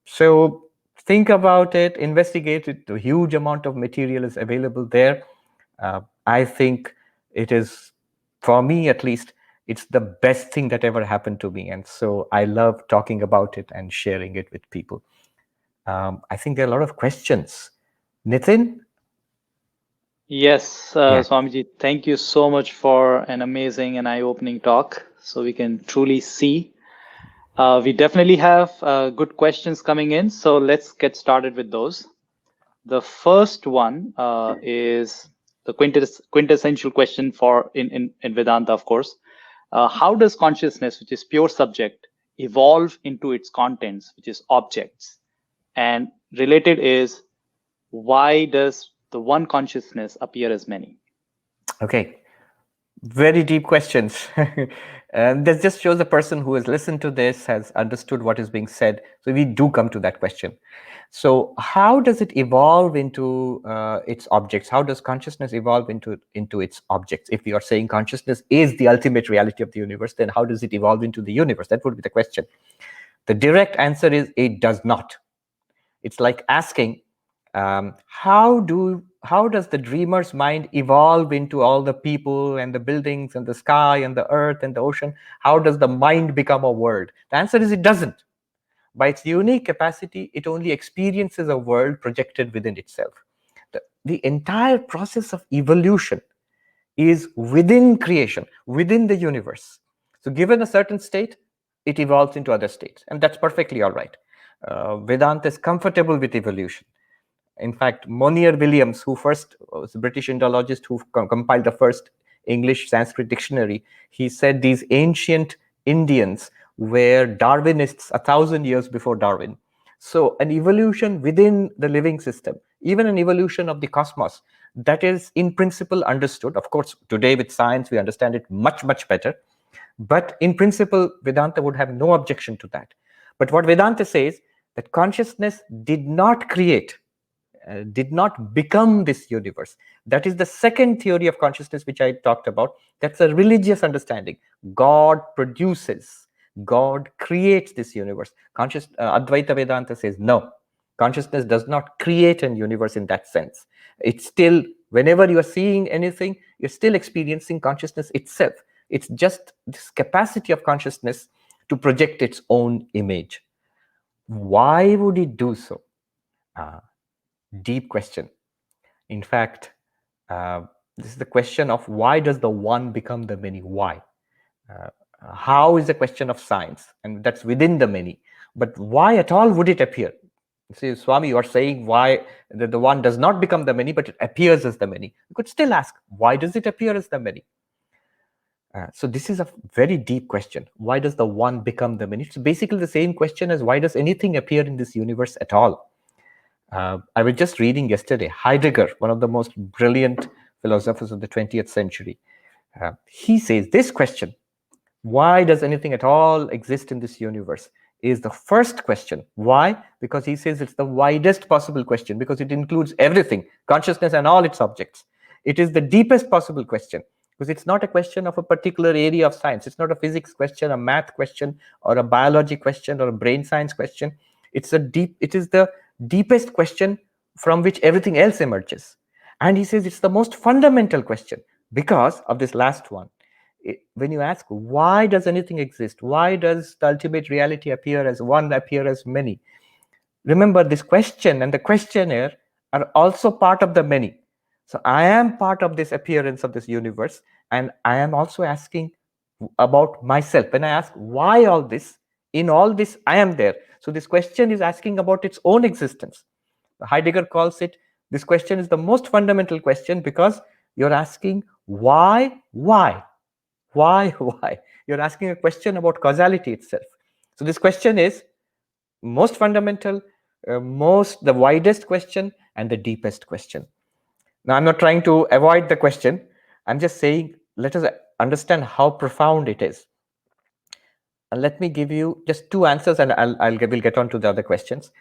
So think about it, investigate it. A huge amount of material is available there. I think it is, for me at least, it's the best thing that ever happened to me. And so I love talking about it and sharing it with people. I think there are a lot of questions. Nitin? Yes, Swamiji, thank you so much for an amazing and eye-opening talk. So we can truly see. We definitely have good questions coming in. So let's get started with those. The first one is the quintessential question for in Vedanta, of course. How does consciousness, which is pure subject, evolve into its contents, which is objects? And related is, why does the one consciousness appear as many? Okay, very deep questions. And this just shows the person who has listened to this has understood what is being said. So we do come to that question. So how does it evolve into its objects? How does consciousness evolve into its objects? If we are saying consciousness is the ultimate reality of the universe, then how does it evolve into the universe? That would be the question. The direct answer is it does not. It's like asking, how does the dreamer's mind evolve into all the people and the buildings and the sky and the earth and the ocean? How does the mind become a world? The answer is it doesn't. By its unique capacity, it only experiences a world projected within itself. The entire process of evolution is within creation, within the universe. So given a certain state, it evolves into other states, and that's perfectly all right. Vedanta is comfortable with evolution. In fact, Monier Williams, who first was a British Indologist who compiled the first English Sanskrit dictionary, he said these ancient Indians were Darwinists 1,000 years before Darwin. So an evolution within the living system, even an evolution of the cosmos, that is in principle understood. Of course, today with science, we understand it much, much better. But in principle, Vedanta would have no objection to that. But what Vedanta says, that consciousness did not create, did not become this universe. That is the second theory of consciousness which I talked about. That's a religious understanding. God produces, God creates this universe. Advaita Vedanta says no. Consciousness does not create a universe in that sense. It's still, whenever you are seeing anything, you're still experiencing consciousness itself. It's just this capacity of consciousness to project its own image. Why would it do so? Deep question. In fact, this is the question of why does the one become the many? Why? How is a question of science, and that's within the many. But why at all would it appear? See, Swami, you are saying why the one does not become the many, but it appears as the many. You could still ask, why does it appear as the many? So this is a very deep question. Why does the one become the many? It's basically the same question as why does anything appear in this universe at all? I was just reading yesterday, Heidegger, one of the most brilliant philosophers of the 20th century. He says this question, why does anything at all exist in this universe, is the first question. Why? Because he says it's the widest possible question, because it includes everything, consciousness and all its objects. It is the deepest possible question, because it's not a question of a particular area of science. It's not a physics question, a math question, or a biology question, or a brain science question. It is the deepest question from which everything else emerges. And he says it's the most fundamental question because of this last one. When you ask, why does anything exist? Why does the ultimate reality appear as one, appear as many? Remember, this question and the questionnaire are also part of the many. So I am part of this appearance of this universe, and I am also asking about myself. When I ask why all this, in all this I am there. So this question is asking about its own existence. Heidegger calls it, this question is the most fundamental question because you're asking why? Why? You're asking a question about causality itself. So this question is most fundamental, the widest question, and the deepest question. Now, I'm not trying to avoid the question. I'm just saying, let us understand how profound it is. And let me give you just two answers, and we'll get on to the other questions.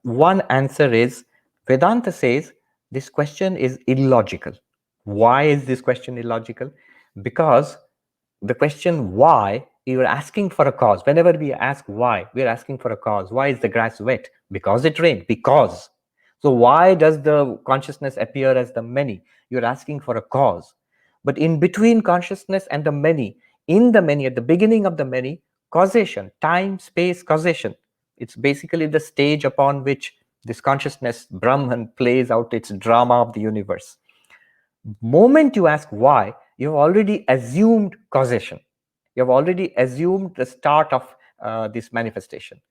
One answer is, Vedanta says this question is illogical. Why is this question illogical? Because the question why, you are asking for a cause. Whenever we ask why, we are asking for a cause. Why is the grass wet? Because it rained. Because. So why does the consciousness appear as the many? You're asking for a cause. But in between consciousness and the many, in the many, at the beginning of the many, causation, time, space, causation. It's basically the stage upon which this consciousness, Brahman, plays out its drama of the universe. Moment you ask why, you've already assumed causation. You've already assumed the start of this manifestation,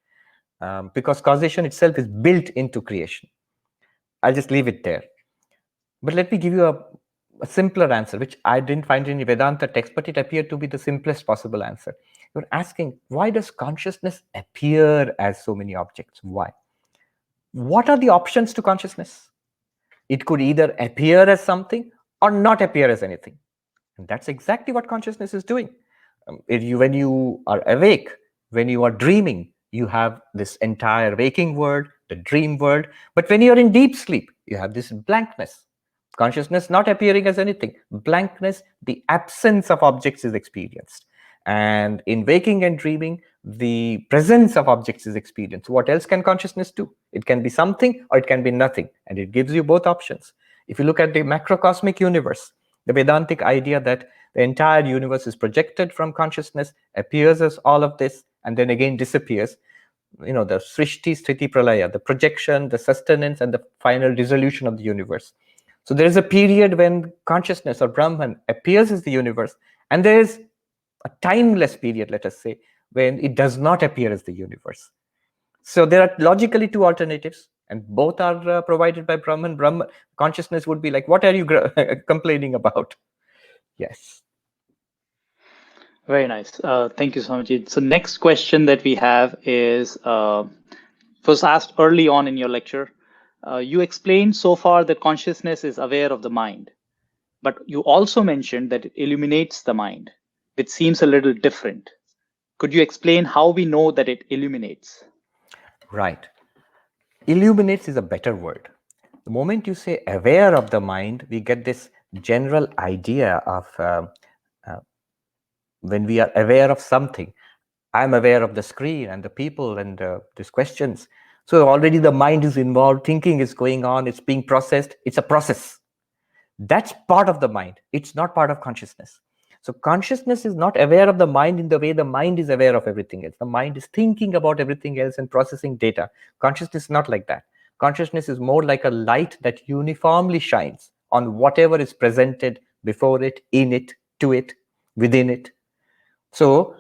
because causation itself is built into creation. I'll just leave it there. But let me give you a simpler answer, which I didn't find in any Vedanta text, but it appeared to be the simplest possible answer. You're asking, why does consciousness appear as so many objects? Why? What are the options to consciousness? It could either appear as something or not appear as anything. And that's exactly what consciousness is doing. When you are awake, when you are dreaming, you have this entire waking world, the dream world. But when you're in deep sleep, you have this blankness. Consciousness not appearing as anything. Blankness, the absence of objects is experienced. And in waking and dreaming, the presence of objects is experienced. What else can consciousness do? It can be something or it can be nothing. And it gives you both options. If you look at the macrocosmic universe, the Vedantic idea that the entire universe is projected from consciousness, appears as all of this, and then again disappears. The Srishti, Sthiti, Pralaya, the projection, the sustenance, and the final dissolution of the universe. So there is a period when consciousness or Brahman appears as the universe, and there is a timeless period, let us say, when it does not appear as the universe. So there are logically two alternatives, and both are provided by Brahman. Brahman consciousness would be like, what are you complaining about? Yes. Very nice. Thank you, Swamiji. So next question that we have is, was asked early on in your lecture. You explained so far that consciousness is aware of the mind, but you also mentioned that it illuminates the mind, which seems a little different. Could you explain how we know that it illuminates? Right. Illuminates is a better word. The moment you say aware of the mind, we get this general idea of when we are aware of something. I'm aware of the screen and the people and these questions. So already the mind is involved, thinking is going on, it's being processed. It's a process. That's part of the mind. It's not part of consciousness. So consciousness is not aware of the mind in the way the mind is aware of everything else. The mind is thinking about everything else and processing data. Consciousness is not like that. Consciousness is more like a light that uniformly shines on whatever is presented before it, in it, to it, within it. So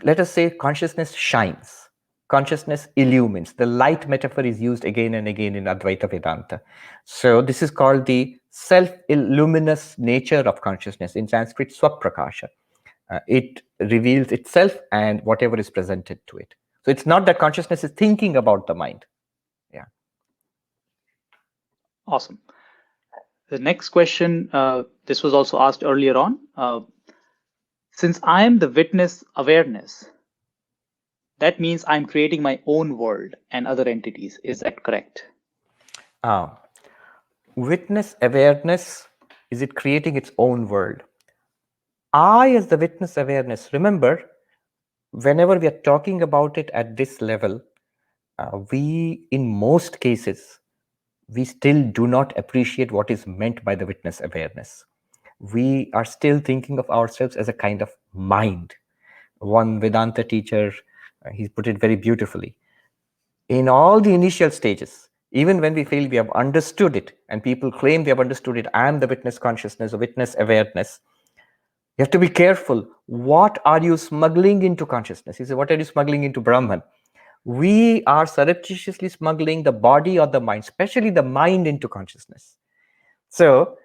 let us say consciousness shines, consciousness illumines. The light metaphor is used again and again in Advaita Vedanta. So this is called the self-illuminous nature of consciousness, in Sanskrit swaprakasha. It reveals itself and whatever is presented to it. So it's not that consciousness is thinking about the mind. Yeah. Awesome. The next question, this was also asked earlier on. Since I am the witness awareness, that means I'm creating my own world and other entities. Is that correct? Witness awareness, is it creating its own world? I, as the witness awareness, remember, whenever we are talking about it at this level, we, in most cases, we still do not appreciate what is meant by the witness awareness. We are still thinking of ourselves as a kind of mind. One Vedanta teacher, he put it very beautifully. In all the initial stages, even when we feel we have understood it, and people claim they have understood it, I am the witness consciousness or witness awareness, you have to be careful. What are you smuggling into consciousness? He said, what are you smuggling into Brahman? We are surreptitiously smuggling the body or the mind, especially the mind, into consciousness. So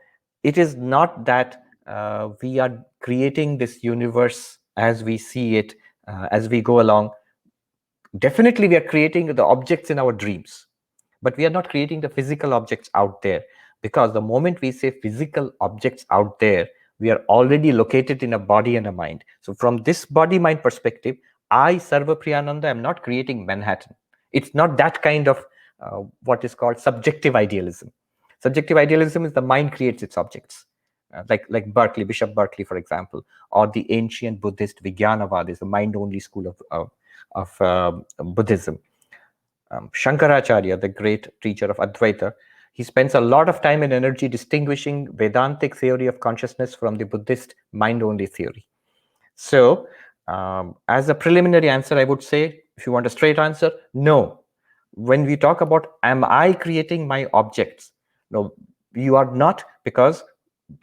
it is not that we are creating this universe as we see it, as we go along. Definitely we are creating the objects in our dreams, but we are not creating the physical objects out there, because the moment we say physical objects out there, we are already located in a body and a mind. So from this body-mind perspective, I, Sarvapriyananda, am not creating Manhattan. It's not that kind of what is called subjective idealism. Subjective idealism is the mind creates its objects. Like Berkeley, Bishop Berkeley, for example, or the ancient Buddhist Vijnanavad is the mind-only school of Buddhism. Shankaracharya, the great teacher of Advaita, he spends a lot of time and energy distinguishing Vedantic theory of consciousness from the Buddhist mind-only theory. So, as a preliminary answer, I would say, if you want a straight answer, no. When we talk about, am I creating my objects? No, you are not, because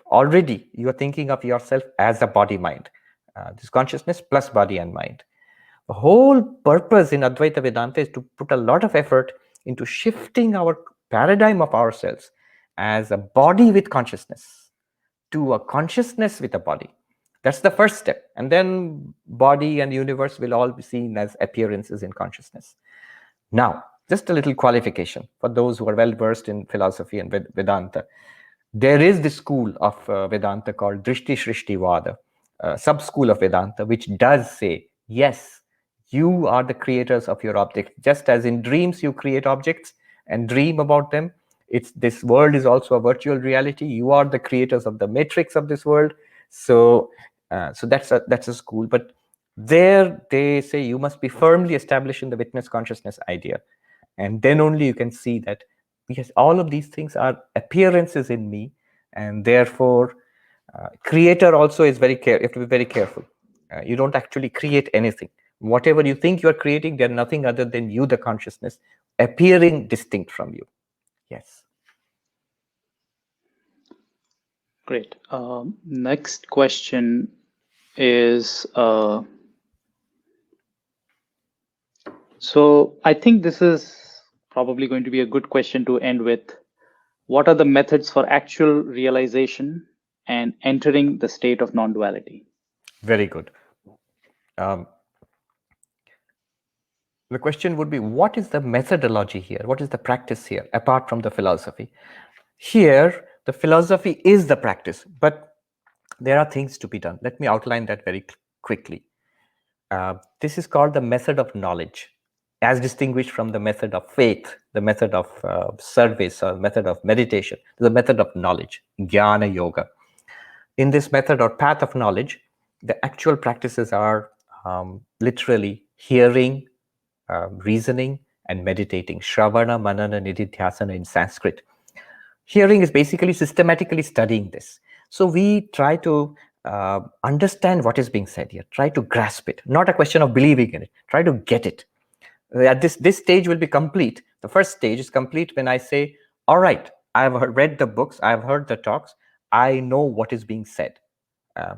already you are thinking of yourself as a body-mind. This consciousness plus body and mind. The whole purpose in Advaita Vedanta is to put a lot of effort into shifting our paradigm of ourselves as a body with consciousness to a consciousness with a body. That's the first step. And then body and universe will all be seen as appearances in consciousness. Now, just a little qualification for those who are well versed in philosophy and Vedanta. There is this school of Vedanta called Drishti Shrishti Vada, a sub-school of Vedanta, which does say, yes, you are the creators of your objects. Just as in dreams you create objects and dream about them, this world is also a virtual reality. You are the creators of the matrix of this world. So that's a school. But there they say you must be firmly established in the witness consciousness idea. And then only you can see that, yes, all of these things are appearances in me, and therefore creator also is you have to be very careful. You don't actually create anything. Whatever you think you are creating, they're nothing other than you, the consciousness, appearing distinct from you. Yes. Great. Next question is, so I think this is probably going to be a good question to end with. What are the methods for actual realization and entering the state of non-duality? Very good. The question would be, what is the methodology here? What is the practice here, apart from the philosophy? Here, the philosophy is the practice, but there are things to be done. Let me outline that very quickly. This is called the method of knowledge, as distinguished from the method of faith, the method of service, or method of meditation, the method of knowledge, jnana yoga. In this method or path of knowledge, the actual practices are literally hearing, reasoning, and meditating. Shravana, manana, nididhyasana in Sanskrit. Hearing is basically systematically studying this. So we try to understand what is being said here, try to grasp it, not a question of believing in it, try to get it. At this stage will be complete. The first stage is complete when I say, all right, I've read the books, I've heard the talks, I know what is being said.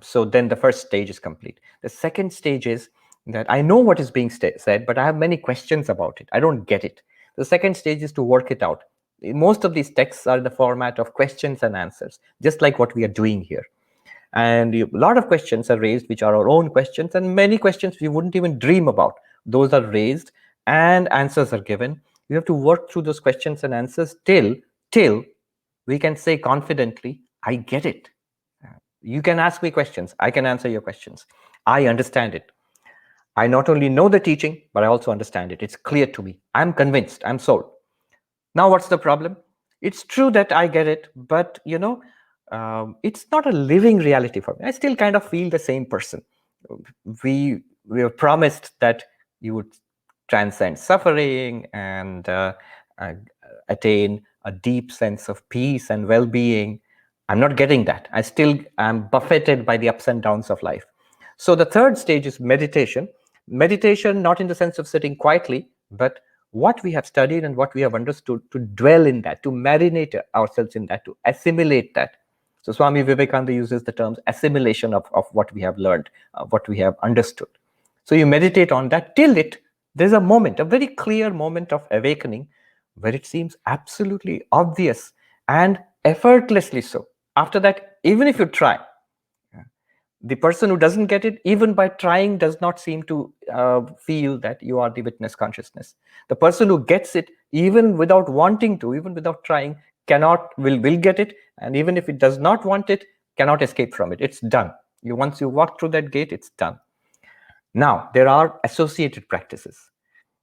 So then the first stage is complete. The second stage is that I know what is being said, but I have many questions about it. I don't get it. The second stage is to work it out. Most of these texts are in the format of questions and answers, just like what we are doing here. And a lot of questions are raised, which are our own questions, and many questions we wouldn't even dream about. Those are raised and answers are given. We have to work through those questions and answers till we can say confidently, I get it. You can ask me questions, I can answer your questions. I understand it. I not only know the teaching, but I also understand it. It's clear to me. I'm convinced, I'm sold. Now, what's the problem? It's true that I get it, but it's not a living reality for me. I still kind of feel the same person. We were promised that you would transcend suffering and attain a deep sense of peace and well-being. I'm not getting that. I still am buffeted by the ups and downs of life. So the third stage is meditation. Meditation, not in the sense of sitting quietly, but what we have studied and what we have understood, to dwell in that, to marinate ourselves in that, to assimilate that. So Swami Vivekananda uses the terms assimilation of what we have learned, what we have understood. So you meditate on that till there's a moment, a very clear moment of awakening, where it seems absolutely obvious and effortlessly so. After that, even if you try, the person who doesn't get it, even by trying, does not seem to feel that you are the witness consciousness. The person who gets it, even without wanting to, even without trying, will get it, and even if it does not want it, cannot escape from it. It's done. Once you walk through that gate, it's done. Now, there are associated practices.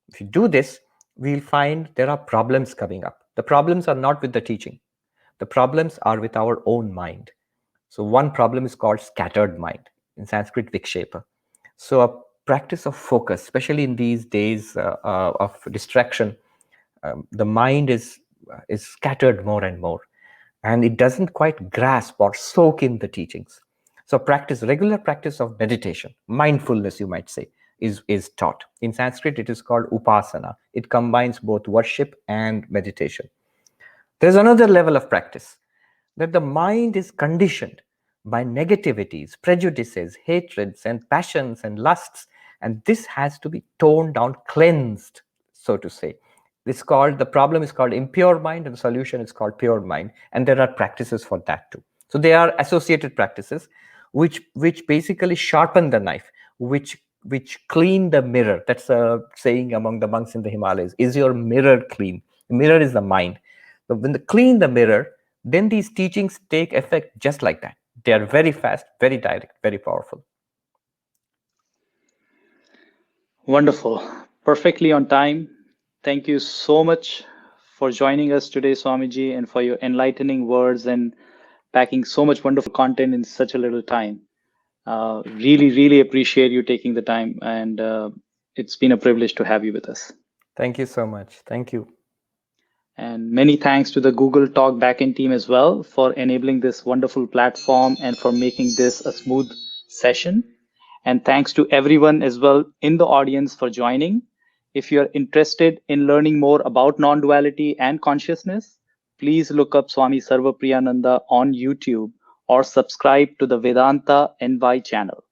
If you do this, we'll find there are problems coming up. The problems are not with the teaching. The problems are with our own mind. So one problem is called scattered mind, in Sanskrit vikshepa. So a practice of focus, especially in these days of distraction, the mind is scattered more and more, and it doesn't quite grasp or soak in the teachings. So regular practice of meditation, mindfulness, you might say, is taught. In Sanskrit, it is called upasana. It combines both worship and meditation. There's another level of practice, that the mind is conditioned by negativities, prejudices, hatreds, and passions and lusts, and this has to be toned down, cleansed, so to say. The problem is called impure mind, and the solution is called pure mind, and there are practices for that too. So they are associated practices which basically sharpen the knife, which clean the mirror. That's a saying among the monks in the Himalayas. Is your mirror clean? The mirror is the mind. So when they clean the mirror, then these teachings take effect just like that. They are very fast, very direct, very powerful. Wonderful. Perfectly on time. Thank you so much for joining us today, Swamiji, and for your enlightening words and packing so much wonderful content in such a little time. Really, really appreciate you taking the time, and it's been a privilege to have you with us. Thank you so much. Thank you. And many thanks to the Google Talk backend team as well for enabling this wonderful platform and for making this a smooth session. And thanks to everyone as well in the audience for joining. If you're interested in learning more about non-duality and consciousness, please look up Swami Sarvapriyananda on YouTube or subscribe to the Vedanta NY channel.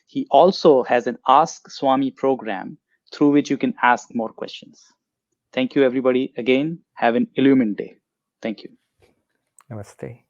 He also has an Ask Swami program through which you can ask more questions. Thank you, everybody. Again, have an illumined day. Thank you. Namaste.